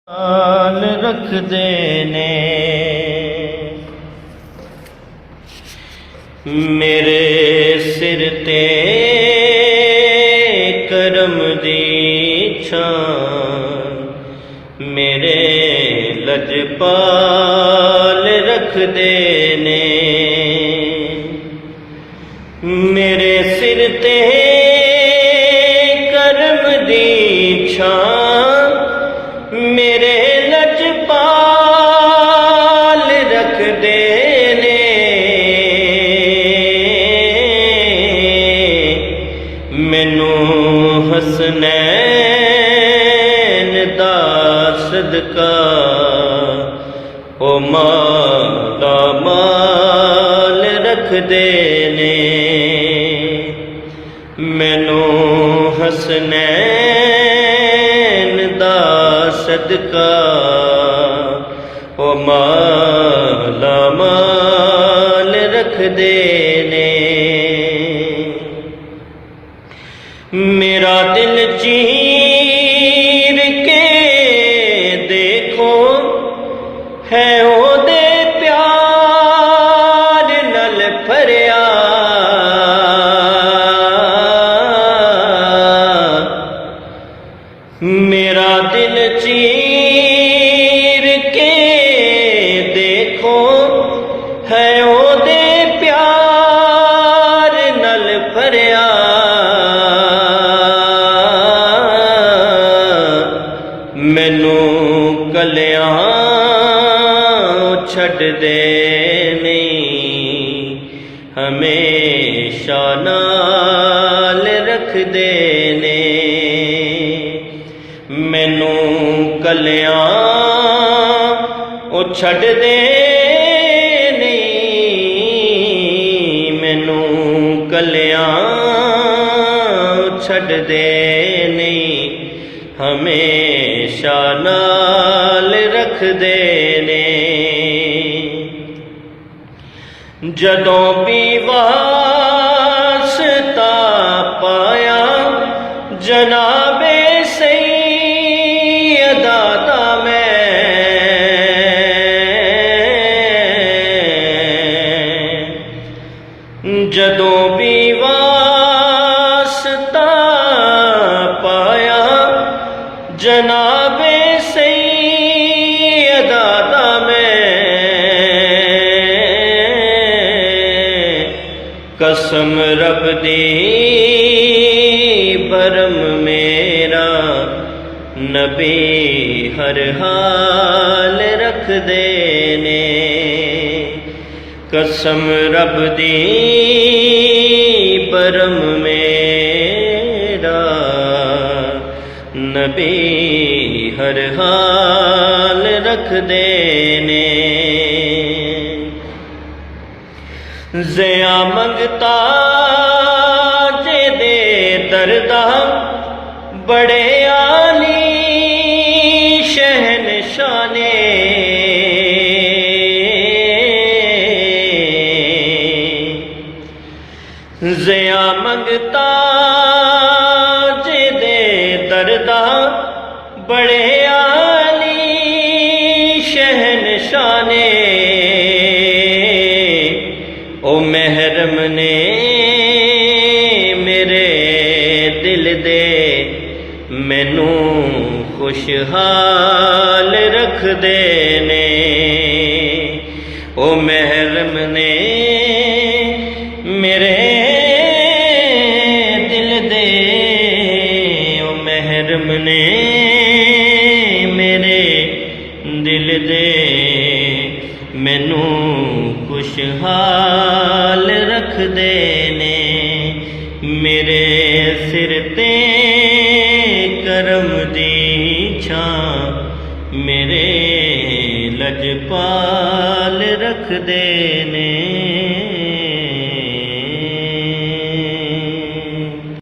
ਹਾਲ ਰੱਖਦੇ ਨੇ। ਮੇਰੇ ਸਿਰ ਤੇ ਕਰਮ ਦੀ ਛਾਂ, ਮੇਰੇ ਲਜਪਾਲ ਰੱਖਦੇ ਨੇ। ਮੇਰੇ ਸਿਰ ਤੇ ਕਰਮ ਦੀ ਛਾਂ, ਮੇਰੇ ਲਜਪਾਲ ਰੱਖਦੇ ਨੇ। ਮੈਨੂੰ ਹਸਨੈਨ ਦਾ ਸਦਕਾ ਉਹ ਮਾਲਾ ਮਾਲ ਰੱਖਦੇ ਨੇ। ਮੈਨੂੰ ਹਸਨੈਨ ਦਾ ਸਦਕਾ ਉਹ ਮਾਲਾ ਮਾਲ ਰੱਖਦੇ ਨੇ। ਮੇਰਾ ਦਿਲ ਚੀਰ ਕੇ ਦੇਖੋ, ਹੈ ਉਹਦੇ ਪਿਆਰ ਨਾਲ ਭਰਿਆ। ਮੇਰਾ ਦਿਲ ਚੀਰ ਕੇ ਦੇਖੋ, ਹੈ ਉਹਦੇ ਪਿਆਰ ਨਾਲ ਭਰਿਆ। ਮੈਨੂੰ ਕਲਿਆਂ ਛੱਡਦੇ ਨਹੀਂ, ਹਮੇਸ਼ਾ ਨਾਲ ਰੱਖਦੇ ਨੇ। ਮੈਨੂੰ ਕਲਿਆਂ ਉਹ ਛੱਡਦੇ ਨਹੀਂ, ਮੈਨੂੰ ਕਲਿਆਂ ਛੱਡਦੇ ਨਹੀਂ, ਹਮੇਸ਼ਾ ਨਾਲ ਰੱਖਦੇ ਨੇ। ਜਦੋਂ ਵੀ ਵਾਸਤਾ ਪਾਇਆ ਜਨਾਬੇ ਸੈਯਦਾ ਦਾ ਮੈਂ, ਜਦੋਂ ਵੀ ਵਾਸਤਾ ਪਾਇਆ ਜਨਾਬੇ ਸੈਯਦਾ ਦਾ ਮੈਂ। ਕਸਮ ਰੱਬ ਦੀ ਬਰਮ ਮੇਰਾ ਨਬੀ ਹਰ ਹਾਲ ਰੱਖਦੇ ਨੇ। ਕਸਮ ਰੱਬ ਦੀ ਬਰਮ ਮੇਰਾ ਨਬੀ ਹਰ ਹਾਲ ਰੱਖਦੇ ਨੇ। ਜ਼ਿਆ ਮੰਗਤਾ ਜਿਹਦੇ ਦਰਦਾ, ਬੜੇ ਆਲੀ ਸ਼ਹਿਨशाह ਨੇ। ਜ਼ਿਆ ਮੰਗਤਾ ਜਿਹਦੇ ਦਰਦਾ, ਬੜੇ ਆਲੀ ਸ਼ਹਿਨशाह ਨੇ। ਉਹ ਮਹਿਰਮ ਨੇ ਮੇਰੇ ਦਿਲ ਦੇ, ਮੈਨੂੰ ਖੁਸ਼ਹਾਲ ਰੱਖਦੇ ਨੇ। ਉਹ ਮਹਿਰਮ ਨੇ ਮੇਰੇ ਦਿਲ ਦੇ, ਉਹ ਮਹਿਰਮ ਨੇ ਮੇਰੇ ਦਿਲ ਦੇ, ਮੈਨੂੰ ਖੁਸ਼ਹਾਲ ਰੱਖਦੇ ਨੇ। ਮੇਰੇ ਸਿਰ ਤੇ ਕਰਮ ਦੀ ਛਾਂ, ਮੇਰੇ ਲਜਪਾਲ ਰੱਖਦੇ ਨੇ।